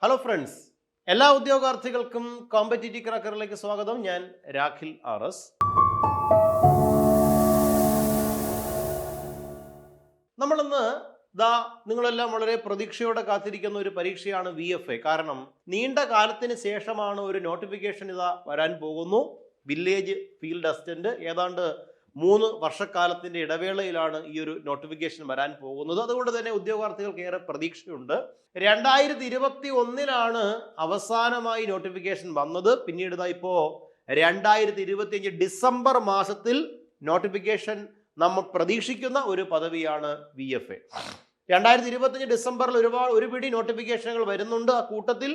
Hello friends, എല്ലാ ഉദ്യോഗാർത്ഥികൾക്കും competitive ക്രാക്കറിലേക്ക് സ്വാഗതം. ഞാൻ രാഖിൽ RS. നമ്മളിന്ന് നിങ്ങളെല്ലാം വളരെ പ്രതീക്ഷയോടെ കാത്തിരിക്കുന്ന ഒരു പരീക്ഷയാണ് VFA. കാരണം നീണ്ട കാലത്തിന് ശേഷമാണ് ഒരു നോട്ടിഫിക്കേഷൻ വരാൻ പോകുന്നു. Village field assistant. ഏതാണ്ട് 3 വർഷക്കാലത്തിന്റെ ഇടവേളയിലാണ് ഈ ഒരു നോട്ടിഫിക്കേഷൻ വരാൻ പോകുന്നത്. അതുകൊണ്ട് തന്നെ ഉദ്യോഗാർത്ഥികൾക്ക് ഏറെ പ്രതീക്ഷയുണ്ട്. 2021 അവസാനമായി നോട്ടിഫിക്കേഷൻ വന്നത്. പിന്നീട് ഇപ്പോ 2025 ഡിസംബർ മാസത്തിൽ നോട്ടിഫിക്കേഷൻ നമ്മൾ പ്രതീക്ഷിക്കുന്ന ഒരു പദവിയാണ് VFA. 2025 ഡിസംബറിൽ ഒരു പിടി നോട്ടിഫിക്കേഷനുകൾ വരുന്നുണ്ട്. ആ കൂട്ടത്തിൽ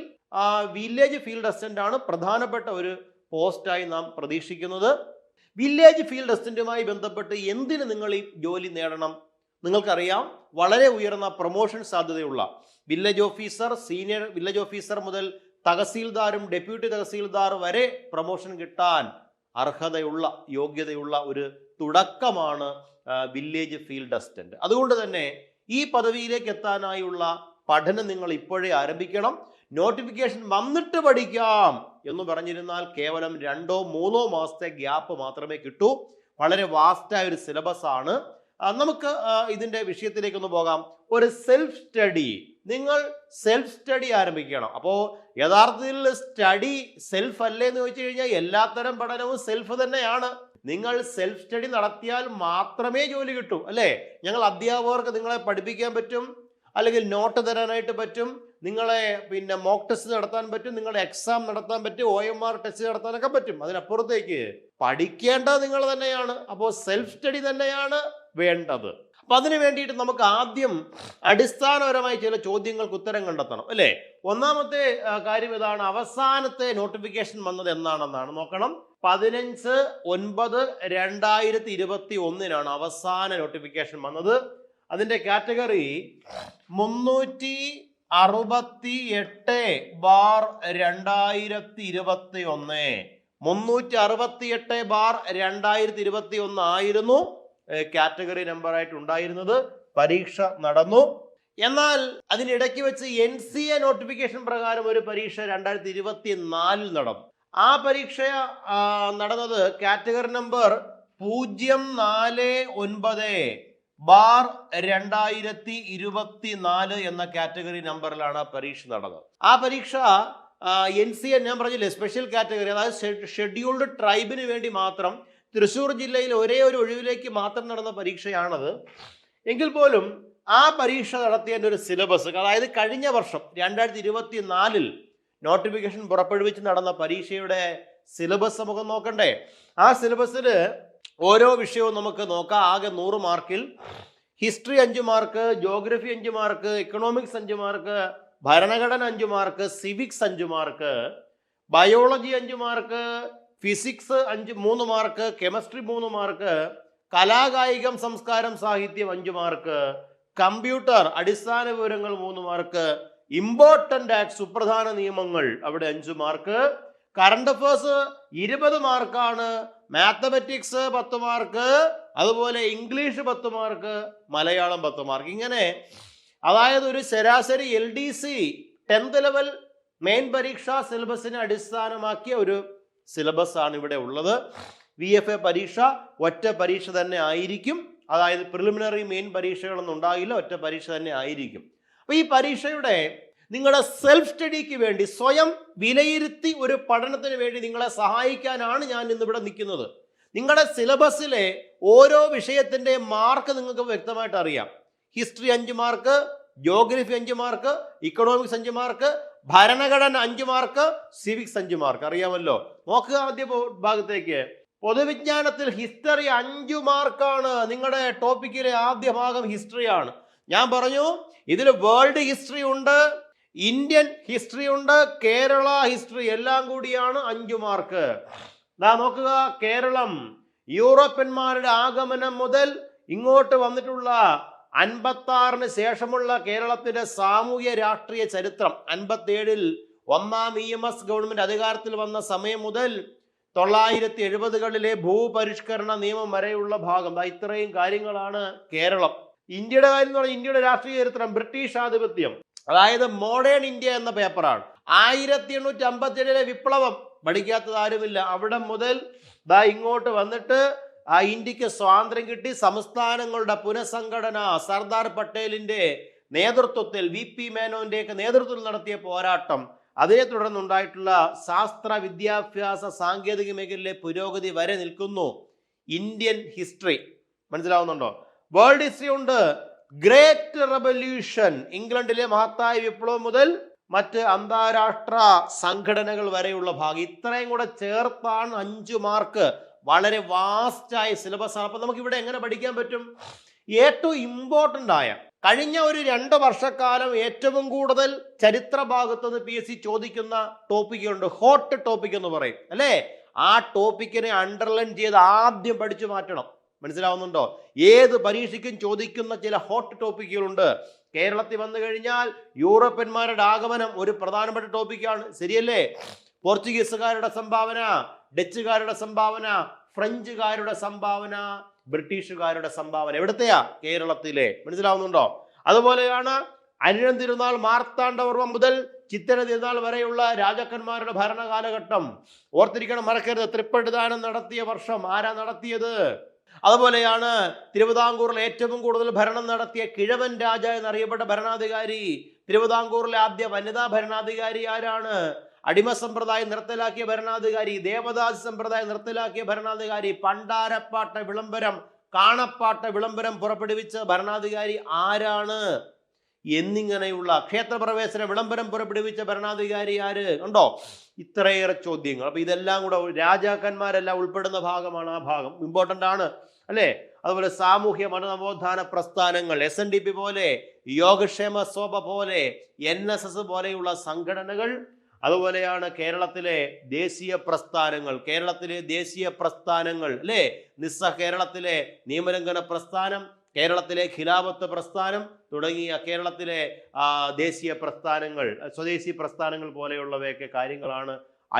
വില്ലേജ് ഫീൽഡ് അസിസ്റ്റന്റ് ആണ് പ്രധാനപ്പെട്ട ഒരു പോസ്റ്റായി നാം പ്രതീക്ഷിക്കുന്നത്. വില്ലേജ് ഫീൽഡ് അസിസ്റ്റന്റുമായി ബന്ധപ്പെട്ട് എന്തിന് നിങ്ങൾ ഈ ജോലി നേടണം? നിങ്ങൾക്കറിയാം, വളരെ ഉയർന്ന പ്രൊമോഷൻ സാധ്യതയുള്ള village officer, senior village officer മുതൽ തഹസീൽദാരും ഡെപ്യൂട്ടി തഹസീൽദാർ വരെ പ്രൊമോഷൻ കിട്ടാൻ അർഹതയുള്ള യോഗ്യതയുള്ള ഒരു തുടക്കമാണ് വില്ലേജ് ഫീൽഡ് അസിസ്റ്റന്റ്. അതുകൊണ്ട് തന്നെ ഈ പദവിയിലേക്ക് എത്താനായുള്ള പഠനം നിങ്ങൾ ഇപ്പോഴേ ആരംഭിക്കണം. നോട്ടിഫിക്കേഷൻ വന്നിട്ട് പഠിക്കാം എന്ന് പറഞ്ഞിരുന്നാൽ കേവലം 2-3 മാസത്തെ ഗ്യാപ്പ് മാത്രമേ കിട്ടൂ. വളരെ വാസ്റ്റായ ഒരു സിലബസ് ആണ്. നമുക്ക് ഇതിന്റെ വിഷയത്തിലേക്കൊന്ന് പോകാം. ഒരു സെൽഫ് സ്റ്റഡി, നിങ്ങൾ സെൽഫ് സ്റ്റഡി ആരംഭിക്കണം. അപ്പോൾ യഥാർത്ഥത്തിൽ സ്റ്റഡി സെൽഫ് അല്ലേ എന്ന് ചോദിച്ചു കഴിഞ്ഞാൽ എല്ലാത്തരം പഠനവും സെൽഫ് തന്നെയാണ്. നിങ്ങൾ സെൽഫ് സ്റ്റഡി നടത്തിയാൽ മാത്രമേ ജോലി കിട്ടൂ, അല്ലേ? ഞങ്ങൾ അധ്യാപകർക്ക് നിങ്ങളെ പഠിപ്പിക്കാൻ പറ്റും, അല്ലെങ്കിൽ നോട്ട് തരാനായിട്ട് പറ്റും, നിങ്ങളെ മോക്ക് ടെസ്റ്റ് നടത്താൻ പറ്റും, നിങ്ങളുടെ എക്സാം നടത്താൻ പറ്റും, OMR ടെസ്റ്റ് നടത്താനൊക്കെ പറ്റും. അതിനപ്പുറത്തേക്ക് പഠിക്കേണ്ടത് നിങ്ങൾ തന്നെയാണ്. അപ്പോൾ സെൽഫ് സ്റ്റഡി തന്നെയാണ് വേണ്ടത്. അപ്പൊ അതിനു വേണ്ടിയിട്ട് നമുക്ക് ആദ്യം അടിസ്ഥാനപരമായി ചില ചോദ്യങ്ങൾക്ക് ഉത്തരം കണ്ടെത്തണം, അല്ലേ? ഒന്നാമത്തെ കാര്യം ഇതാണ്, അവസാനത്തെ നോട്ടിഫിക്കേഷൻ വന്നത് എന്നാണെന്നാണ് നോക്കണം. 15/9/2021 അവസാന നോട്ടിഫിക്കേഷൻ വന്നത്. അതിന്റെ കാറ്റഗറി 368/2021 368/2021 ആയിരുന്നു കാറ്റഗറി നമ്പർ ആയിട്ട് ഉണ്ടായിരുന്നത്. പരീക്ഷ നടന്നു. എന്നാൽ അതിനിടയ്ക്ക് വെച്ച് NCA നോട്ടിഫിക്കേഷൻ പ്രകാരം ഒരു പരീക്ഷ 2024 നടന്നു. ആ പരീക്ഷ നടന്നത് കാറ്റഗറി നമ്പർ 049/2024 എന്ന കാറ്റഗറി നമ്പറിലാണ് പരീക്ഷ നടന്നത്. ആ പരീക്ഷ NCA ഞാൻ പറഞ്ഞില്ലേ, സ്പെഷ്യൽ കാറ്റഗറി, അതായത് ഷെഡ്യൂൾഡ് ട്രൈബിന് വേണ്ടി മാത്രം തൃശ്ശൂർ ജില്ലയിൽ ഒരേ ഒരു ഒഴിവിലേക്ക് മാത്രം നടന്ന പരീക്ഷയാണത്. എങ്കിൽ പോലും ആ പരീക്ഷ നടത്തിയതിൻ്റെ ഒരു സിലബസ്, അതായത് കഴിഞ്ഞ വർഷം 2024 നോട്ടിഫിക്കേഷൻ പുറപ്പെടുവിച്ച് നടന്ന പരീക്ഷയുടെ സിലബസ് നമുക്ക് നോക്കണ്ടേ? ആ സിലബസിൽ ഓരോ വിഷയവും നമുക്ക് നോക്കാം. ആകെ 100 മാർക്കിൽ history 5 mark, geography 5 mark, economics 5 mark, ഭരണഘടന 5 mark, civics 5 mark, biology 5 mark, physics 3 mark, chemistry 3 mark, കലാകായികം സംസ്കാരം സാഹിത്യം 5 മാർക്ക്, കമ്പ്യൂട്ടർ അടിസ്ഥാന വിവരങ്ങൾ 3 മാർക്ക്, ഇമ്പോർട്ടന്റ് ആക്ട് സുപ്രധാന നിയമങ്ങൾ അവിടെ 5 മാർക്ക്, കറണ്ട് അഫേഴ്സ് 20 മാർക്കാണ്, മാത്തമാറ്റിക്സ് 10 മാർക്ക്, അതുപോലെ ഇംഗ്ലീഷ് 10 മാർക്ക്, മലയാളം 10 മാർക്ക്. ഇങ്ങനെ അതായത് ഒരു ശരാശരി LDC 10th ലെവൽ മെയിൻ പരീക്ഷാ സിലബസിനെ അടിസ്ഥാനമാക്കിയ ഒരു സിലബസ് ആണ് ഇവിടെ ഉള്ളത്. VFA പരീക്ഷ ഒറ്റ പരീക്ഷ തന്നെ ആയിരിക്കും. അതായത് പ്രിലിമിനറി മെയിൻ പരീക്ഷകളൊന്നും ഉണ്ടാകില്ല, ഒറ്റ പരീക്ഷ തന്നെ ആയിരിക്കും. അപ്പൊ ഈ പരീക്ഷയുടെ നിങ്ങളുടെ സെൽഫ് സ്റ്റഡിക്ക് വേണ്ടി, സ്വയം വിലയിരുത്തി ഒരു പഠനത്തിന് വേണ്ടി നിങ്ങളെ സഹായിക്കാനാണ് ഞാൻ ഇന്നിവിടെ നിൽക്കുന്നത്. നിങ്ങളുടെ സിലബസിലെ ഓരോ വിഷയത്തിന്റെ മാർക്ക് നിങ്ങൾക്ക് വ്യക്തമായിട്ട് അറിയാം. History 5 mark, geography 5 mark, economics 5 mark, ഭരണഘടന 5 മാർക്ക്, സിവിക്സ് 5 മാർക്ക്. അറിയാമല്ലോ. നോക്കുക ആദ്യ ഭാഗത്തേക്ക്. പൊതുവിജ്ഞാനത്തിൽ ഹിസ്റ്ററി 5 മാർക്കാണ്. നിങ്ങളുടെ ടോപ്പിക്കിലെ ആദ്യ ഭാഗം ഹിസ്റ്ററിയാണ്. ഞാൻ പറഞ്ഞു, ഇതിൽ വേൾഡ് ഹിസ്റ്ററി ഉണ്ട്, ഇന്ത്യൻ ഹിസ്റ്ററി ഉണ്ട്, കേരള ഹിസ്റ്ററി, എല്ലാം കൂടിയാണ് 5 മാർക്ക്. നോക്കുക, കേരളം യൂറോപ്യന്മാരുടെ ആഗമനം മുതൽ ഇങ്ങോട്ട് വന്നിട്ടുള്ള 56 ശേഷമുള്ള കേരളത്തിന്റെ സാമൂഹ്യ രാഷ്ട്രീയ ചരിത്രം, 57 1ാം EMS ഗവൺമെന്റ് അധികാരത്തിൽ വന്ന സമയം മുതൽ 970കളിലെ ഭൂപരിഷ്കരണ നിയമം വരെയുള്ള ഭാഗം, ഇത്രയും കാര്യങ്ങളാണ് കേരളം. ഇന്ത്യയുടെ കാര്യം എന്ന് പറഞ്ഞാൽ ഇന്ത്യയുടെ രാഷ്ട്രീയ ചരിത്രം, ബ്രിട്ടീഷ് ആധിപത്യം, അതായത് മോഡേൺ ഇന്ത്യ എന്ന പേപ്പറാണ്. 1857 വിപ്ലവം പഠിക്കാത്തത് ആരുമില്ല. അവിടെ മുതൽ ഇങ്ങോട്ട് വന്നിട്ട് ഇന്ത്യക്ക് സ്വാതന്ത്ര്യം കിട്ടി. സംസ്ഥാനങ്ങളുടെ പുനഃസംഘടന സർദാർ പട്ടേലിന്റെ നേതൃത്വത്തിൽ, VP മേനോന്റെയൊക്കെ നേതൃത്വത്തിൽ നടത്തിയ പോരാട്ടം, അതിനെ തുടർന്നുണ്ടായിട്ടുള്ള ശാസ്ത്ര വിദ്യാഭ്യാസ സാങ്കേതിക മേഖലയിലെ പുരോഗതി വരെ നിൽക്കുന്നു ഇന്ത്യൻ ഹിസ്റ്ററി. മനസ്സിലാവുന്നുണ്ടോ? വേൾഡ് ഹിസ്റ്ററി ഉണ്ട്. ഗ്രേറ്റ് റെവല്യൂഷൻ, ഇംഗ്ലണ്ടിലെ മഹത്തായ വിപ്ലവം മുതൽ മറ്റ് അന്താരാഷ്ട്ര സംഘടനകൾ വരെയുള്ള ഭാഗം, ഇത്രയും കൂടെ ചേർത്താണ് 5 മാർക്ക്. വളരെ വാസ്റ്റായ സിലബസ് ആണ്. അപ്പൊ നമുക്ക് ഇവിടെ എങ്ങനെ പഠിക്കാൻ പറ്റും? ഏറ്റവും ഇമ്പോർട്ടൻ്റ് ആയ കഴിഞ്ഞ ഒരു 2 വർഷക്കാലം ഏറ്റവും കൂടുതൽ ചരിത്ര ഭാഗത്തുനിന്ന് PSC ചോദിക്കുന്ന ടോപ്പിക്കുണ്ട്. ഹോട്ട് ടോപ്പിക് എന്ന് പറയും അല്ലേ? ആ ടോപ്പിക്കിനെ അണ്ടർലൈൻ ചെയ്ത് ആദ്യം പഠിച്ചു മാറ്റണം. മനസ്സിലാവുന്നുണ്ടോ? ഏത് പരീക്ഷയ്ക്കും ചോദിക്കുന്ന ചില ഹോട്ട് ടോപ്പിക്കുകളുണ്ട്. കേരളത്തിൽ വന്നു കഴിഞ്ഞാൽ യൂറോപ്യന്മാരുടെ ആഗമനം ഒരു പ്രധാനപ്പെട്ട ടോപ്പിക്കാണ്. ശരിയല്ലേ? പോർച്ചുഗീസുകാരുടെ സംഭാവന, ഡച്ചുകാരുടെ സംഭാവന, ഫ്രഞ്ചുകാരുടെ സംഭാവന, ബ്രിട്ടീഷുകാരുടെ സംഭാവന എവിടത്തെയാ? കേരളത്തിലെ. മനസ്സിലാവുന്നുണ്ടോ? അതുപോലെയാണ് അനിഴം തിരുനാൾ, മാർത്താണ്ഡവർമ്മ മുതൽ ചിത്തിര തിരുനാൾ വരെയുള്ള രാജാക്കന്മാരുടെ ഭരണകാലഘട്ടം. ഓർത്തിരിക്കണം, മറക്കരുത്. തൃപ്പടിദാനം നടത്തിയ വർഷം ആരാ നടത്തിയത്? അതുപോലെയാണ് തിരുവിതാംകൂറിൽ ഏറ്റവും കൂടുതൽ ഭരണം നടത്തിയ കിഴവൻ രാജ എന്നറിയപ്പെട്ട ഭരണാധികാരി. തിരുവിതാംകൂറിലെ ആദ്യ വനിതാ ഭരണാധികാരി ആരാണ്? അടിമ സമ്പ്രദായം നിർത്തലാക്കിയ ഭരണാധികാരി, ദേവദാസി സമ്പ്രദായം നിർത്തലാക്കിയ ഭരണാധികാരി, പണ്ടാരപ്പാട്ട വിളംബരം, കാണപ്പാട്ട വിളംബരം പുറപ്പെടുവിച്ച ഭരണാധികാരി ആരാണ്? എന്നിങ്ങനെയുള്ള ക്ഷേത്രപ്രവേശന വിളംബരം പുറപ്പെടുവിച്ച ഭരണാധികാരി ആര്? ഉണ്ടോ? ഇത്രയേറെ ചോദ്യങ്ങൾ. അപ്പൊ ഇതെല്ലാം കൂടെ രാജാക്കന്മാരെല്ലാം ഉൾപ്പെടുന്ന ഭാഗമാണ്. ആ ഭാഗം ഇമ്പോർട്ടൻ്റ് ആണ് അല്ലേ? അതുപോലെ സാമൂഹ്യ മനനവോത്ഥാന പ്രസ്ഥാനങ്ങൾ, SNDP പോലെ, യോഗക്ഷേമ സഭ പോലെ, NSS പോലെയുള്ള സംഘടനകൾ, അതുപോലെയാണ് കേരളത്തിലെ ദേശീയ പ്രസ്ഥാനങ്ങൾ അല്ലേ? കേരളത്തിലെ നിയമലംഘന പ്രസ്ഥാനം, കേരളത്തിലെ ഖിലാഫത്ത് പ്രസ്ഥാനം തുടങ്ങിയ കേരളത്തിലെ ദേശീയ പ്രസ്ഥാനങ്ങൾ, സ്വദേശി പ്രസ്ഥാനങ്ങൾ പോലെയുള്ളവയൊക്കെ കാര്യങ്ങളാണ്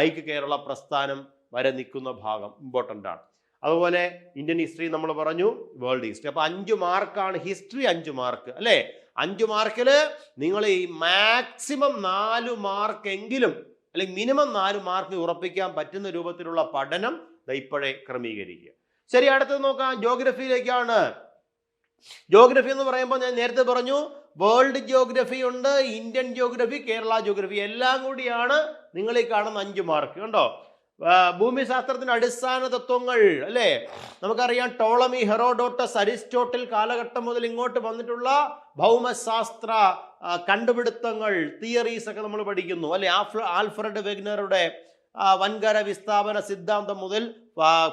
ഐക്യ കേരള പ്രസ്ഥാനം വരെ നിൽക്കുന്ന ഭാഗം. ഇമ്പോർട്ടൻ്റ് ആണ്. അതുപോലെ ഇന്ത്യൻ ഹിസ്റ്ററി നമ്മൾ പറഞ്ഞു, വേൾഡ് ഹിസ്റ്ററി. അപ്പൊ 5 മാർക്കാണ് ഹിസ്റ്ററി. 5 മാർക്ക് അല്ലേ? 5 മാർക്കിൽ നിങ്ങൾ ഈ മാക്സിമം 4 മാർക്കെങ്കിലും അല്ലെങ്കിൽ മിനിമം 4 മാർക്ക് ഉറപ്പിക്കാൻ പറ്റുന്ന രൂപത്തിലുള്ള പഠനം ഇപ്പോഴേ ക്രമീകരിക്കുക. ശരി, അടുത്തത് നോക്കാം. ജോഗ്രഫിയിലേക്കാണ്. ജോഗ്രഫി എന്ന് പറയുമ്പോൾ ഞാൻ നേരത്തെ പറഞ്ഞു, വേൾഡ് ജിയോഗ്രഫി ഉണ്ട്, ഇന്ത്യൻ ജിയോഗ്രഫി, കേരള ജിയോഗ്രഫി, എല്ലാം കൂടിയാണ് നിങ്ങൾ ഈ കാണുന്ന 5 മാർക്ക്. കണ്ടോ? ഭൂമിശാസ്ത്രത്തിന്റെ അടിസ്ഥാന തത്വങ്ങൾ അല്ലേ? നമുക്കറിയാം, ടോളമി, ഹെറോഡോട്ടസ്, അരിസ്റ്റോട്ടിൽ കാലഘട്ടം മുതൽ ഇങ്ങോട്ട് വന്നിട്ടുള്ള ഭൗമശാസ്ത്ര കണ്ടുപിടുത്തങ്ങൾ, തിയറീസ് ഒക്കെ നമ്മൾ പഠിക്കുന്നു അല്ലെ? ആൽഫ്രഡ് വെഗ്നറുടെ വൻകര വിസ്ഥാപന സിദ്ധാന്തം മുതൽ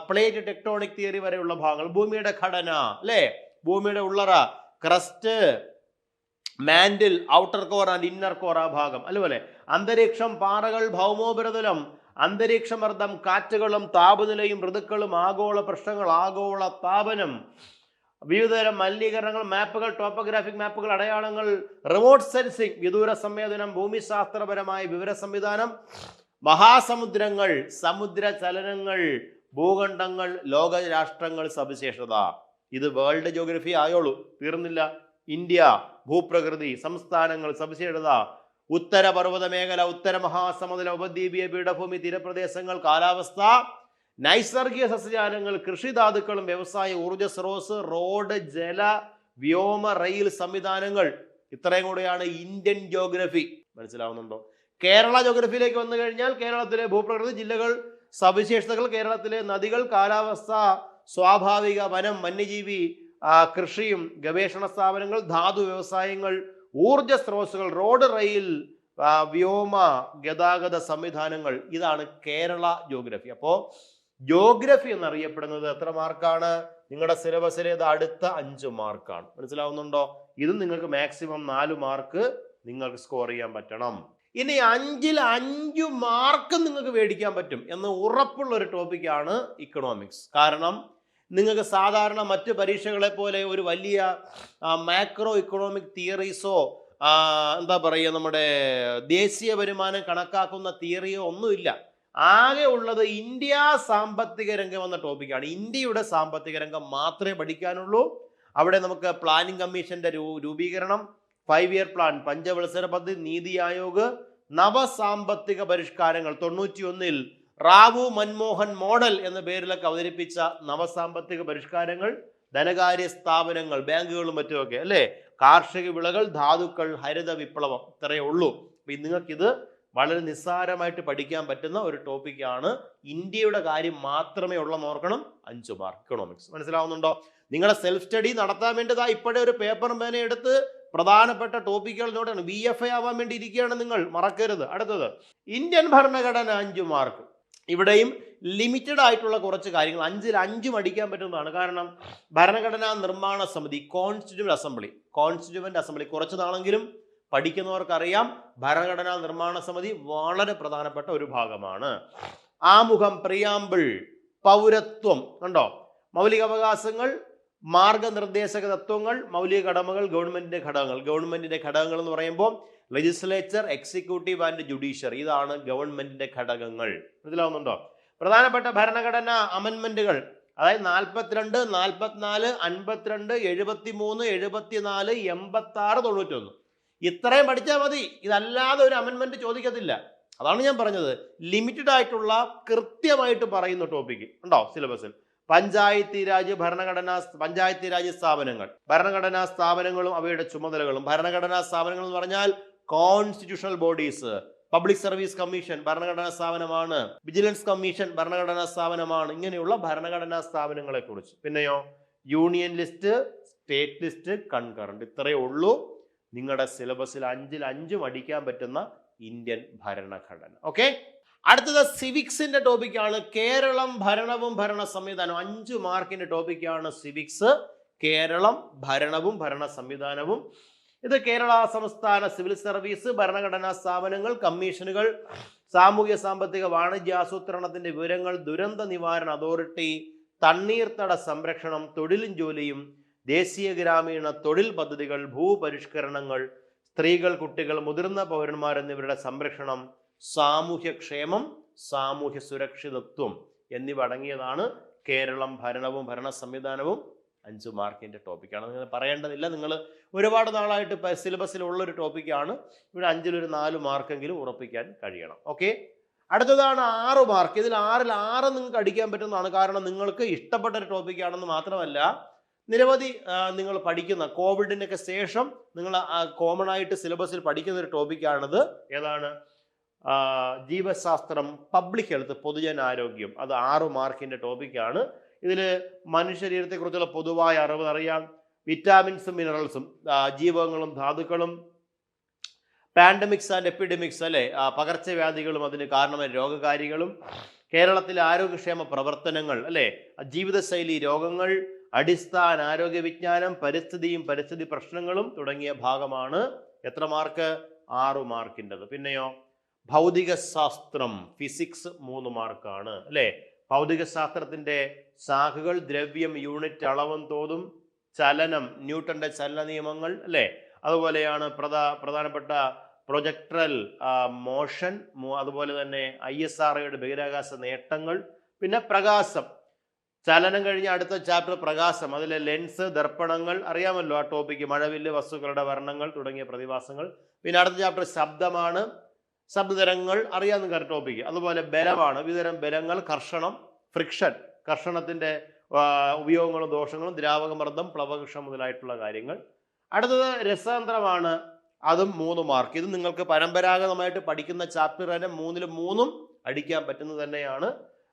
പ്ലേറ്റ് ടെക്ടോണിക് തിയറി വരെയുള്ള ഭാഗങ്ങൾ, ഭൂമിയുടെ ഘടന അല്ലേ? ഭൂമിയുടെ ഉള്ളറ, crust, mantle, outer core and inner core, ആ ഭാഗം. അതുപോലെ അന്തരീക്ഷം, പാറകൾ, ഭൗമോപരിതലം, അന്തരീക്ഷമർദ്ദം, കാറ്റുകളും താപനിലയും ഋതുക്കളും, ആഗോള പ്രശ്നങ്ങൾ, ആഗോള താപനം, വിവിധതരം മലിനീകരണങ്ങൾ, മാപ്പുകൾ, ടോപ്പോഗ്രാഫിക് മാപ്പുകൾ, അടയാളങ്ങൾ, റിമോട്ട് സെൻസിംഗ്, വിദൂര സംവേദനം, ഭൂമിശാസ്ത്രപരമായ വിവര സംവിധാനം, മഹാസമുദ്രങ്ങൾ, സമുദ്ര ചലനങ്ങൾ, ഭൂഖണ്ഡങ്ങൾ, ലോകരാഷ്ട്രങ്ങൾ, സവിശേഷത. ഇത് വേൾഡ് ജിയോഗ്രഫി ആയോളൂ, തീർന്നില്ല. ഇന്ത്യ, ഭൂപ്രകൃതി, സംസ്ഥാനങ്ങൾ, സവിശേഷത, ഉത്തര പർവ്വത മേഖല, ഉത്തര മഹാസമുദ്ര, ഉപദ്വീപീയ പീഠഭൂമി, തീരപ്രദേശങ്ങൾ, കാലാവസ്ഥ, നൈസർഗിക സസ്യജാലങ്ങൾ, കൃഷിധാതുക്കളും, വ്യവസായ, ഊർജ്ജ സ്രോതസ്, റോഡ്, ജല, വ്യോമ, റെയിൽ സംവിധാനങ്ങൾ. ഇത്രയും കൂടെയാണ് ഇന്ത്യൻ ജിയോഗ്രഫി. മനസ്സിലാവുന്നുണ്ടോ? കേരള ജിയോഗ്രഫിയിലേക്ക് വന്നു കഴിഞ്ഞാൽ കേരളത്തിലെ ഭൂപ്രകൃതി, ജില്ലകൾ, സവിശേഷതകൾ, കേരളത്തിലെ നദികൾ, കാലാവസ്ഥ, സ്വാഭാവിക, വനം, വന്യജീവി, കൃഷിയും ഗവേഷണ സ്ഥാപനങ്ങൾ, ധാതു വ്യവസായങ്ങൾ, ഊർജ സ്രോതസ്സുകൾ, റോഡ്, റെയിൽ, വ്യോമ ഗതാഗത സംവിധാനങ്ങൾ. ഇതാണ് കേരള ജിയോഗ്രഫി. അപ്പോൾ ജിയോഗ്രഫി എന്നറിയപ്പെടുന്നത് എത്ര മാർക്കാണ്? നിങ്ങളുടെ സിലബസിലെ അടുത്ത 5 മാർക്കാണ്. മനസ്സിലാവുന്നുണ്ടോ? ഇതും നിങ്ങൾക്ക് മാക്സിമം 4 മാർക്ക് നിങ്ങൾക്ക് സ്കോർ ചെയ്യാൻ പറ്റണം. ഇനി 5ൽ 5 മാർക്ക് നിങ്ങൾക്ക് മേടിക്കാൻ പറ്റും എന്ന് ഉറപ്പുള്ള ഒരു ടോപ്പിക്കാണ് ഇക്കണോമിക്സ്. കാരണം നിങ്ങൾക്ക് സാധാരണ മറ്റ് പരീക്ഷകളെ പോലെ ഒരു വലിയ മാക്രോ ഇക്കണോമിക് തിയറീസോ എന്താ പറയുക, നമ്മുടെ ദേശീയ വരുമാനം കണക്കാക്കുന്ന തിയറിയോ ഒന്നുമില്ല. ആകെ ഉള്ളത് ഇന്ത്യ സാമ്പത്തിക രംഗം എന്ന ടോപ്പിക്കാണ്. ഇന്ത്യയുടെ സാമ്പത്തിക രംഗം മാത്രമേ പഠിക്കാനുള്ളൂ. അവിടെ നമുക്ക് പ്ലാനിംഗ് കമ്മീഷന്റെ രൂപീകരണം, 5 ഇയർ പ്ലാൻ, പഞ്ചവത്സര പദ്ധതി, നീതി ആയോഗ്, നവസാമ്പത്തിക പരിഷ്കാരങ്ങൾ 91-ൽ റാവു മൻമോഹൻ മോഡൽ എന്ന പേരിലൊക്കെ അവതരിപ്പിച്ച നവസാമ്പത്തിക പരിഷ്കാരങ്ങൾ, ധനകാര്യ സ്ഥാപനങ്ങൾ, ബാങ്കുകളും മറ്റുമൊക്കെ അല്ലേ, കാർഷിക വിളകൾ, ധാതുക്കൾ, ഹരിത വിപ്ലവം, ഇത്രയേ ഉള്ളൂ. നിങ്ങൾക്കിത് വളരെ നിസ്സാരമായിട്ട് പഠിക്കാൻ പറ്റുന്ന ഒരു ടോപ്പിക്കാണ്. ഇന്ത്യയുടെ കാര്യം മാത്രമേ ഉള്ളെന്ന് ഓർക്കണം. 5 മാർക്ക് ഇക്കണോമിക്സ്. മനസ്സിലാവുന്നുണ്ടോ? നിങ്ങളെ സെൽഫ് സ്റ്റഡി നടത്താൻ വേണ്ടതാ ഇപ്പോഴേ ഒരു പേപ്പറും പേന എടുത്ത് പ്രധാനപ്പെട്ട ടോപ്പിക്കുകൾ നോട്ടാണ്. BFA ആവാൻ വേണ്ടി ഇരിക്കുകയാണ് നിങ്ങൾ, മറക്കരുത്. അടുത്തത് ഇന്ത്യൻ ഭരണഘടന 5 മാർക്ക്. ഇവിടെയും ലിമിറ്റഡ് ആയിട്ടുള്ള കുറച്ച് കാര്യങ്ങൾ 5-ൽ 5 അടിക്കാൻ പറ്റുന്നതാണ്. കാരണം ഭരണഘടനാ നിർമ്മാണ സമിതി, കോൺസ്റ്റിറ്റ്യൂവന്റ് അസംബ്ലി കുറച്ച് നാളെങ്കിലും പഠിക്കുന്നവർക്കറിയാം. ഭരണഘടനാ നിർമ്മാണ സമിതി വളരെ പ്രധാനപ്പെട്ട ഒരു ഭാഗമാണ്. ആമുഖം, പ്രിയാമ്പിൾ, പൗരത്വം, കണ്ടോ, മൗലിക അവകാശങ്ങൾ, മാർഗനിർദ്ദേശക തത്വങ്ങൾ, മൗലിക കടമകൾ, ഗവൺമെന്റിന്റെ ഘടകങ്ങൾ എന്ന് പറയുമ്പോൾ ലെജിസ്ലേച്ചർ, എക്സിക്യൂട്ടീവ് ആൻഡ് ജുഡീഷ്യറി, ഇതാണ് ഗവൺമെന്റിന്റെ ഘടകങ്ങൾ. മനസ്സിലാവുന്നുണ്ടോ? പ്രധാനപ്പെട്ട ഭരണഘടനാ അമെൻമെന്റുകൾ, അതായത് 42, 44, 52, 73, 74, 86, 91. ഇത്രയും പഠിച്ചാൽ മതി. ഇതല്ലാതെ ഒരു അമെൻമെന്റ് ചോദിക്കത്തില്ല. അതാണ് ഞാൻ പറഞ്ഞത്, ലിമിറ്റഡ് ആയിട്ടുള്ള കൃത്യമായിട്ട് പറയുന്ന ടോപ്പിക്ക് ഉണ്ടോ സിലബസിൽ. പഞ്ചായത്തി രാജ് സ്ഥാപനങ്ങൾ, ഭരണഘടനാ സ്ഥാപനങ്ങളും അവയുടെ ചുമതലകളും. ഭരണഘടനാ സ്ഥാപനങ്ങൾ എന്ന് പറഞ്ഞാൽ constitutional bodies. Public service commission ഭരണഘടനാ സ്ഥാപനമാണ്. വിജിലൻസ് കമ്മീഷൻ ഭരണഘടനാ സ്ഥാപനമാണ്. ഇങ്ങനെയുള്ള ഭരണഘടനാ സ്ഥാപനങ്ങളെ കുറിച്ച്. പിന്നെയോ union list, state list, concurrent. ഇത്രയേ ഉള്ളൂ നിങ്ങളുടെ സിലബസിൽ 5-ൽ 5 അടിക്കാൻ പറ്റുന്ന ഇന്ത്യൻ ഭരണഘടന. ഓക്കെ, അടുത്തത് സിവിക്സിന്റെ ടോപ്പിക്കാണ്. കേരളം, ഭരണവും ഭരണ സംവിധാനവും. 5 മാർക്കിന്റെ ടോപ്പിക്കാണ് സിവിക്സ്. കേരളം, ഭരണവും ഭരണ സംവിധാനവും. ഇത് കേരള സംസ്ഥാന സിവിൽ സർവീസ്, ഭരണഘടനാ സ്ഥാപനങ്ങൾ, കമ്മീഷനുകൾ, സാമൂഹ്യ സാമ്പത്തിക വാണിജ്യ ആസൂത്രണത്തിന്റെ വിവരങ്ങൾ, ദുരന്ത നിവാരണ അതോറിറ്റി, തണ്ണീർത്തട സംരക്ഷണം, തൊഴിലും ജോലിയും, ദേശീയ ഗ്രാമീണ തൊഴിൽ പദ്ധതികൾ, ഭൂപരിഷ്കരണങ്ങൾ, സ്ത്രീകൾ, കുട്ടികൾ, മുതിർന്ന പൗരന്മാർ എന്നിവരുടെ സംരക്ഷണം, സാമൂഹ്യക്ഷേമം, സാമൂഹ്യ സുരക്ഷിതത്വം എന്നിവ അടങ്ങിയതാണ് കേരളം, ഭരണവും ഭരണ സംവിധാനവും. 5 മാർക്കിന്റെ ടോപ്പിക്കാണ്. നിങ്ങൾ പറയേണ്ടതില്ല, നിങ്ങൾ ഒരുപാട് നാളായിട്ട് സിലബസിലുള്ളൊരു ടോപ്പിക്കാണ്. ഇവിടെ 5-ൽ ഒരു 4 മാർക്കെങ്കിലും ഉറപ്പിക്കാൻ കഴിയണം. ഓക്കെ, അടുത്തതാണ് 6 മാർക്ക്. ഇതിൽ 6-ൽ 6 നിങ്ങൾക്ക് അടിക്കാൻ പറ്റുന്നതാണ്. കാരണം നിങ്ങൾക്ക് ഇഷ്ടപ്പെട്ട ഒരു ടോപ്പിക്കാണെന്ന് മാത്രമല്ല, നിരവധി നിങ്ങൾ പഠിക്കുന്ന കോവിഡിനൊക്കെ ശേഷം നിങ്ങൾ കോമൺ ആയിട്ട് സിലബസിൽ പഠിക്കുന്ന ഒരു ടോപ്പിക്കാണിത്. ഏതാണ്? ജീവശാസ്ത്രം, പബ്ലിക് ഹെൽത്ത്, പൊതുജനാരോഗ്യം. അത് 6 മാർക്കിന്റെ ടോപ്പിക്കാണ്. ഇതിൽ മനുഷ്യശരീരത്തെക്കുറിച്ചുള്ള പൊതുവായ അറിവ് അറിയാം. വിറ്റാമിൻസും മിനറൽസും, ജീവകങ്ങളും ധാതുക്കളും, പാൻഡമിക്സ് ആൻഡ് എപ്പിഡമിക്സ് അല്ലെ, പകർച്ചവ്യാധികളും അതിന് കാരണമായ രോഗകാരികളും, കേരളത്തിലെ ആരോഗ്യക്ഷേമ പ്രവർത്തനങ്ങൾ അല്ലെ, ജീവിതശൈലി രോഗങ്ങൾ, അടിസ്ഥാന ആരോഗ്യ വിജ്ഞാനം, പരിസ്ഥിതിയും പരിസ്ഥിതി പ്രശ്നങ്ങളും തുടങ്ങിയ ഭാഗമാണ്. എത്ര മാർക്ക്? 6 മാർക്കിൻ്റെത്. പിന്നെയോ ഭൗതിക ശാസ്ത്രം, ഫിസിക്സ് 3 മാർക്കാണ് അല്ലെ. ഭൗതിക ശാസ്ത്രത്തിന്റെ ശാഖകൾ, ദ്രവ്യം, യൂണിറ്റ്, അളവും തോതും, ചലനം, ന്യൂട്ടന്റെ ചലന നിയമങ്ങൾ അല്ലെ, അതുപോലെയാണ് പ്രധാനപ്പെട്ട പ്രൊജക്ടറൽ മോഷൻ, അതുപോലെ തന്നെ ISROയുടെ ബഹിരാകാശ നേട്ടങ്ങൾ, പിന്നെ പ്രകാശം, ചലനം കഴിഞ്ഞ അടുത്ത ചാപ്റ്റർ പ്രകാശം, അതിലെ ലെൻസ്, ദർപ്പണങ്ങൾ അറിയാമല്ലോ ആ ടോപ്പിക്ക്, മഴവില്ല്, വസ്തുക്കളുടെ വർണ്ണങ്ങൾ തുടങ്ങിയ പ്രതിഭാസങ്ങൾ. പിന്നെ അടുത്ത ചാപ്റ്റർ ശബ്ദമാണ്, ശബ്ദതരങ്ങൾ അറിയാവുന്ന ടോപ്പിക്ക്. അതുപോലെ ബലമാണ്, വിവിധതരം ബലങ്ങൾ, കർഷണം, ഫ്രിക്ഷൻ, കർഷണത്തിന്റെ ഉപയോഗങ്ങളും ദോഷങ്ങളും, ദ്രാവകമർദ്ദം, പ്ലവകൃഷം മുതലായിട്ടുള്ള കാര്യങ്ങൾ. അടുത്തത് രസതന്ത്രമാണ്, അതും 3 മാർക്ക്. ഇത് നിങ്ങൾക്ക് പരമ്പരാഗതമായിട്ട് പഠിക്കുന്ന ചാപ്റ്റർ തന്നെ 3-ൽ 3 അടിക്കാൻ പറ്റുന്നത് തന്നെയാണ്.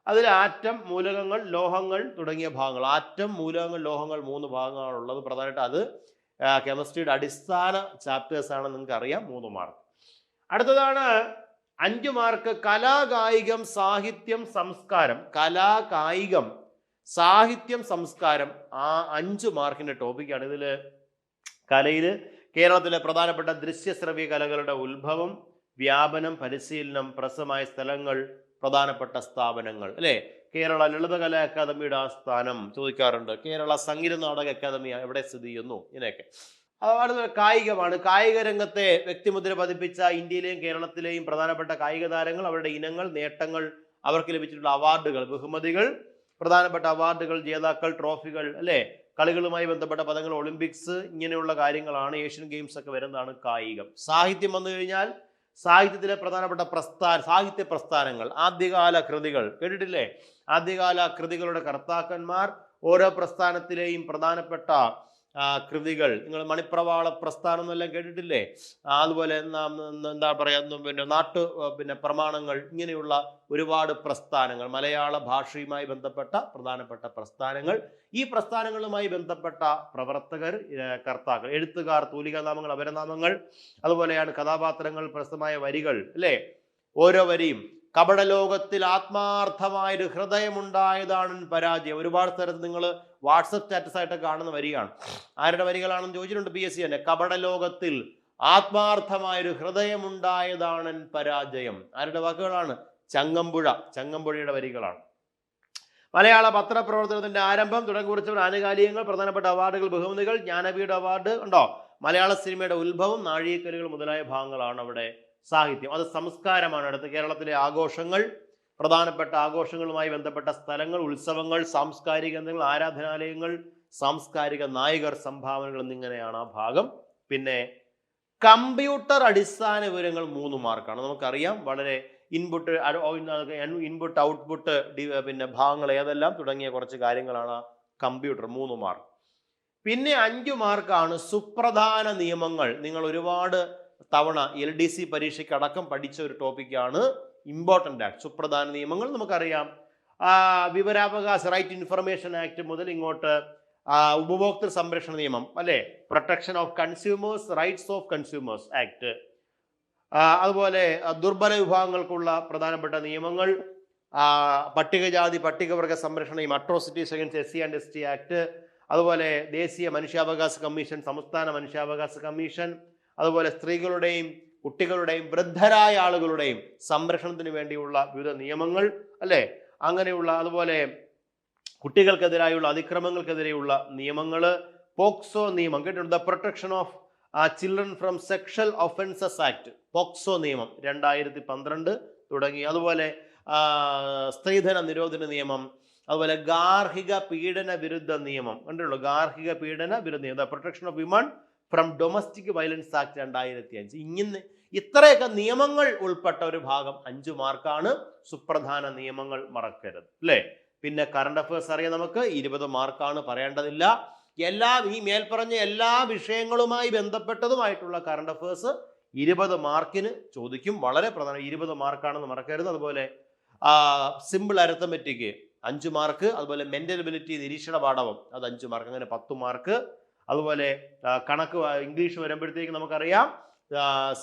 അതിൽ ആറ്റം, മൂലകങ്ങൾ, ലോഹങ്ങൾ തുടങ്ങിയ ഭാഗങ്ങൾ. ആറ്റം, മൂലകങ്ങൾ, ലോഹങ്ങൾ 3 ഭാഗങ്ങളാണുള്ളത് പ്രധാനമായിട്ട്. അത് കെമിസ്ട്രിയുടെ അടിസ്ഥാന ചാപ്റ്റേഴ്സ് ആണ്, നിങ്ങൾക്ക് അറിയാം. 3 മാർക്ക്. അടുത്തതാണ് 5 മാർക്ക്. കലാകായികം, സാഹിത്യം, സംസ്കാരം. കലാകായികം, സാഹിത്യം, സംസ്കാരം 5 മാർക്കിന്റെ ടോപ്പിക്കാണ്. ഇതിൽ കലയിൽ കേരളത്തിലെ പ്രധാനപ്പെട്ട ദൃശ്യശ്രവ്യ കലകളുടെ ഉത്ഭവം, വ്യാപനം, പരിശീലനം, പ്രസമായ സ്ഥലങ്ങൾ, പ്രധാനപ്പെട്ട സ്ഥാപനങ്ങൾ അല്ലെ. കേരള ലളിതകലാ അക്കാദമിയുടെ ആസ്ഥാനം ചോദിക്കാറുണ്ട്. കേരള സംഗീത നാടക അക്കാദമി എവിടെ സ്ഥിതി ചെയ്യുന്നു? ഇങ്ങനെയൊക്കെ. അതുപോലെ കായികമാണ്. കായിക രംഗത്തെ വ്യക്തിമുദ്ര പതിപ്പിച്ച ഇന്ത്യയിലെയും കേരളത്തിലെയും പ്രധാനപ്പെട്ട കായിക താരങ്ങൾ, അവരുടെ ഇനങ്ങൾ, നേട്ടങ്ങൾ, അവർക്ക് ലഭിച്ചിട്ടുള്ള അവാർഡുകൾ, ബഹുമതികൾ, പ്രധാനപ്പെട്ട അവാർഡുകൾ, ജേതാക്കൾ, ട്രോഫികൾ അല്ലെ, കളികളുമായി ബന്ധപ്പെട്ട പദങ്ങൾ, ഒളിമ്പിക്സ്, ഇങ്ങനെയുള്ള കാര്യങ്ങളാണ്. ഏഷ്യൻ ഗെയിംസ് ഒക്കെ വരുന്നതാണ് കായികം. സാഹിത്യം വന്നു കഴിഞ്ഞാൽ സാഹിത്യത്തിലെ പ്രധാനപ്പെട്ട സാഹിത്യ പ്രസ്ഥാനങ്ങൾ, ആദ്യകാല കൃതികൾ കേട്ടിട്ടില്ലേ? ആദ്യകാല കൃതികളുടെ കർത്താക്കന്മാർ, ഓരോ പ്രസ്ഥാനത്തിലെയും പ്രധാനപ്പെട്ട കൃതികൾ. നിങ്ങൾ മണിപ്രവാള പ്രസ്ഥാനം എന്നെല്ലാം കേട്ടിട്ടില്ലേ? അതുപോലെ എന്താ പറയാ, പ്രമാണങ്ങൾ, ഇങ്ങനെയുള്ള ഒരുപാട് പ്രസ്ഥാനങ്ങൾ, മലയാള ഭാഷയുമായി ബന്ധപ്പെട്ട പ്രധാനപ്പെട്ട പ്രസ്ഥാനങ്ങൾ. ഈ പ്രസ്ഥാനങ്ങളുമായി ബന്ധപ്പെട്ട പ്രവർത്തകർ, കർത്താക്കൾ, എഴുത്തുകാർ, തൂലികാനാമങ്ങൾ, അപരനാമങ്ങൾ, അതുപോലെയാണ് കഥാപാത്രങ്ങൾ, പ്രശസ്തമായ വരികൾ അല്ലേ? ഓരോ വരിയും കപടലോകത്തിൽ ആത്മാർത്ഥമായൊരു ഹൃദയമുണ്ടായതാണ് പരാജയം. ഒരുപാട് സ്ഥലത്ത് നിങ്ങൾ വാട്സപ്പ് സ്റ്റാറ്റസ് ആയിട്ട് കാണുന്ന വരിയാണ്. ആരുടെ വരികളാണെന്ന് ചോദിച്ചിട്ടുണ്ട് PSC തന്നെ. കപടലോകത്തിൽ ആത്മാർത്ഥമായൊരു ഹൃദയമുണ്ടായതാണ് പരാജയം. ആരുടെ വാക്കുകളാണ്? ചങ്ങമ്പുഴയുടെ വരികളാണ്. മലയാള പത്രപ്രവർത്തനത്തിന്റെ ആരംഭം, തുടങ്ങി കുറിച്ചവർ, ആനുകാലികങ്ങൾ, പ്രധാനപ്പെട്ട അവാർഡുകൾ, ബഹുമതികൾ, ജ്ഞാനപീഠ അവാർഡ് ഉണ്ടോ? മലയാള സിനിമയുടെ ഉത്ഭവം, നാഴികക്കല്ലുകൾ മുതലായ ഭാഗങ്ങളാണ് അവിടെ സാഹിത്യം. അത് സംസ്കാരമാണ്. അടുത്ത് കേരളത്തിലെ ആഘോഷങ്ങൾ, പ്രധാനപ്പെട്ട ആഘോഷങ്ങളുമായി ബന്ധപ്പെട്ട സ്ഥലങ്ങൾ, ഉത്സവങ്ങൾ, സാംസ്കാരിക കേന്ദ്രങ്ങൾ, ആരാധനാലയങ്ങൾ, സാംസ്കാരിക നായകർ, സംഭാവനകൾ എന്നിങ്ങനെയാണ് ആ ഭാഗം. പിന്നെ കമ്പ്യൂട്ടർ അടിസ്ഥാന വിവരങ്ങൾ 3 മാർക്കാണ്. നമുക്കറിയാം, വളരെ ഇൻപുട്ട് ഔട്ട്പുട്ട് പിന്നെ ഭാഗങ്ങൾ ഏതെല്ലാം തുടങ്ങിയ കുറച്ച് കാര്യങ്ങളാണ് കമ്പ്യൂട്ടർ. 3 മാർക്ക്. പിന്നെ 5 മാർക്കാണ് സുപ്രധാന നിയമങ്ങൾ. നിങ്ങൾ ഒരുപാട് തവണ LDC പരീക്ഷയ്ക്ക് അടക്കം പഠിച്ച ഒരു ടോപ്പിക്കാണ് ഇമ്പോർട്ടൻ്റ് ആക്ട്, സുപ്രധാന നിയമങ്ങൾ. നമുക്കറിയാം, വിവരാവകാശ റൈറ്റ് ഇൻഫർമേഷൻ ആക്ട് മുതൽ ഇങ്ങോട്ട് ഉപഭോക്തൃ സംരക്ഷണ നിയമം അല്ലേ, protection of consumers, rights of consumers act, അതുപോലെ ദുർബല വിഭാഗങ്ങൾക്കുള്ള പ്രധാനപ്പെട്ട നിയമങ്ങൾ, പട്ടികജാതി പട്ടികവർഗ സംരക്ഷണ നിയമം, atrocities against SC and ST act, അതുപോലെ ദേശീയ മനുഷ്യാവകാശ കമ്മീഷൻ, സംസ്ഥാന മനുഷ്യാവകാശ കമ്മീഷൻ, അതുപോലെ സ്ത്രീകളുടെയും കുട്ടികളുടെയും വൃദ്ധരായ ആളുകളുടെയും സംരക്ഷണത്തിന് വേണ്ടിയുള്ള വിവിധ നിയമങ്ങൾ അല്ലേ, അങ്ങനെയുള്ള, അതുപോലെ കുട്ടികൾക്കെതിരായുള്ള അതിക്രമങ്ങൾക്കെതിരെയുള്ള നിയമങ്ങൾ, പോക്സോ നിയമം കേട്ടിട്ടുണ്ട്, protection of children from sexual offences act, POCSO നിയമം 2012 തുടങ്ങി, അതുപോലെ സ്ത്രീധന നിരോധന നിയമം, അതുപോലെ ഗാർഹിക പീഡന വിരുദ്ധ നിയമം കണ്ടിട്ടുള്ളൂ, ഗാർഹിക പീഡന വിരുദ്ധ നിയമം, protection of women from domestic violence act 2005. ഇങ്ങനെ ഇത്രയൊക്കെ നിയമങ്ങൾ ഉൾപ്പെട്ട ഒരു ഭാഗം 5 മാർക്കാണ്. സുപ്രധാന നിയമങ്ങൾ മറക്കരുത് അല്ലേ. പിന്നെ കറണ്ട് അഫയേഴ്സ് അറിയാം, നമുക്ക് 20 മാർക്കാണ്, പറയേണ്ടതില്ല. ഈ മേൽപ്പറഞ്ഞ എല്ലാ വിഷയങ്ങളുമായി ബന്ധപ്പെട്ടതുമായിട്ടുള്ള കറണ്ട് അഫയേഴ്സ് 20 മാർക്കിന് ചോദിക്കും. വളരെ പ്രധാനം, 20 മാർക്കാണെന്ന് മറക്കരുത്. അതുപോലെ സിമ്പിൾ അരിത്തമെറ്റിക് 5 മാർക്ക്, അതുപോലെ മെന്റൽ എബിലിറ്റി നിരീക്ഷണ പാഠവം അത് 5 മാർക്ക്, അങ്ങനെ 10 മാർക്ക്. അതുപോലെ കണക്ക് ഇംഗ്ലീഷ് വരുമ്പോഴത്തേക്ക് നമുക്കറിയാം,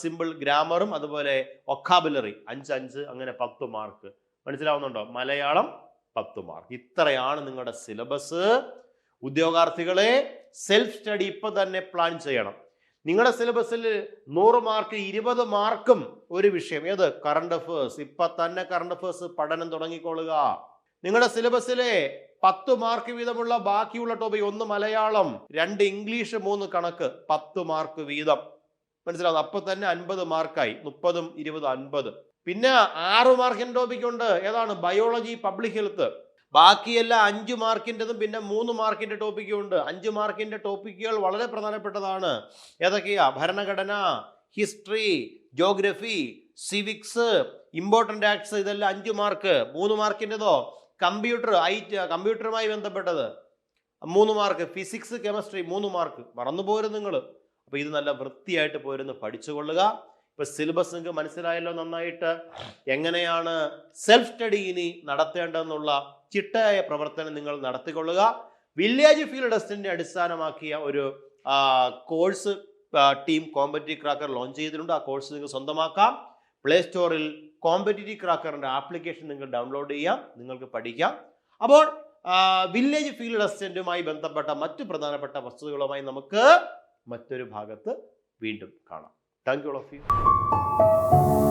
സിമ്പിൾ ഗ്രാമറും അതുപോലെ വൊക്കാബുലറി 5 അങ്ങനെ 10 മാർക്ക്. മനസ്സിലാവുന്നുണ്ടോ? മലയാളം 10 മാർക്ക്. ഇത്രയാണ് നിങ്ങളുടെ സിലബസ്. ഉദ്യോഗാർത്ഥികളെ സെൽഫ് സ്റ്റഡി ഇപ്പൊ തന്നെ പ്ലാൻ ചെയ്യണം. നിങ്ങളുടെ സിലബസിൽ 100 മാർക്ക് 20 മാർക്കും ഒരു വിഷയം, ഏത്? Current affairs. ഇപ്പൊ തന്നെ കറണ്ട് അഫയേഴ്സ് പഠനം തുടങ്ങിക്കൊള്ളുക. നിങ്ങളുടെ സിലബസിലെ 10 മാർക്ക് വീതമുള്ള ബാക്കിയുള്ള ടോപ്പിക് 1 മലയാളം, 2 ഇംഗ്ലീഷ്, 3 കണക്ക്, 10 മാർക്ക് വീതം. മനസ്സിലാവും? അപ്പൊ തന്നെ 50 മാർക്കായി. 30, 20, 50. പിന്നെ 6 മാർക്കിന്റെ ടോപ്പിക് ഉണ്ട്. ഏതാണ്? Biology, public health. ബാക്കിയെല്ലാം 5 മാർക്കിൻ്റെതും പിന്നെ 3 മാർക്കിന്റെ ടോപ്പിക്കും ഉണ്ട്. 5 മാർക്കിന്റെ ടോപ്പിക്കുകൾ വളരെ പ്രധാനപ്പെട്ടതാണ്. ഏതൊക്കെയാ? ഭരണഘടന, history, geography, civics, important acts, ഇതെല്ലാം 5 മാർക്ക്. 3 മാർക്കിൻ്റെതോ കമ്പ്യൂട്ടറുമായി ബന്ധപ്പെട്ടത് 3 മാർക്ക്, ഫിസിക്സ്, കെമിസ്ട്രി 3 മാർക്ക്. മറന്നു പോരും നിങ്ങൾ. അപ്പൊ ഇത് നല്ല വൃത്തിയായിട്ട് പോരുന്ന് പഠിച്ചുകൊള്ളുക. ഇപ്പൊ സിലബസ് നിങ്ങൾക്ക് മനസ്സിലായല്ലോ നന്നായിട്ട്. എങ്ങനെയാണ് സെൽഫ് സ്റ്റഡി ഇനി നടത്തേണ്ടതെന്നുള്ള ചിട്ടയായ പ്രവർത്തനം നിങ്ങൾ നടത്തിക്കൊള്ളുക. വില്ലേജ് ഫീൽഡ് ടെസ്റ്റിന്റെ അടിസ്ഥാനമാക്കിയ ഒരു course team competitive cracker launch ചെയ്തിട്ടുണ്ട്. ആ കോഴ്സ് നിങ്ങൾക്ക് സ്വന്തമാക്കാം. പ്ലേ സ്റ്റോറിൽ കോമ്പറ്റിറ്റീവ് ക്രാക്കറിന്റെ ആപ്ലിക്കേഷൻ നിങ്ങൾ ഡൗൺലോഡ് ചെയ്യാം, നിങ്ങൾക്ക് പഠിക്കാം. അപ്പോൾ വില്ലേജ് ഫീൽഡ് ടെസ്റ്റുമായി ബന്ധപ്പെട്ട മറ്റു പ്രധാനപ്പെട്ട വസ്തുതകളുമായി നമുക്ക് മറ്റൊരു ഭാഗത്ത് വീണ്ടും കാണാം. Thank you all of U.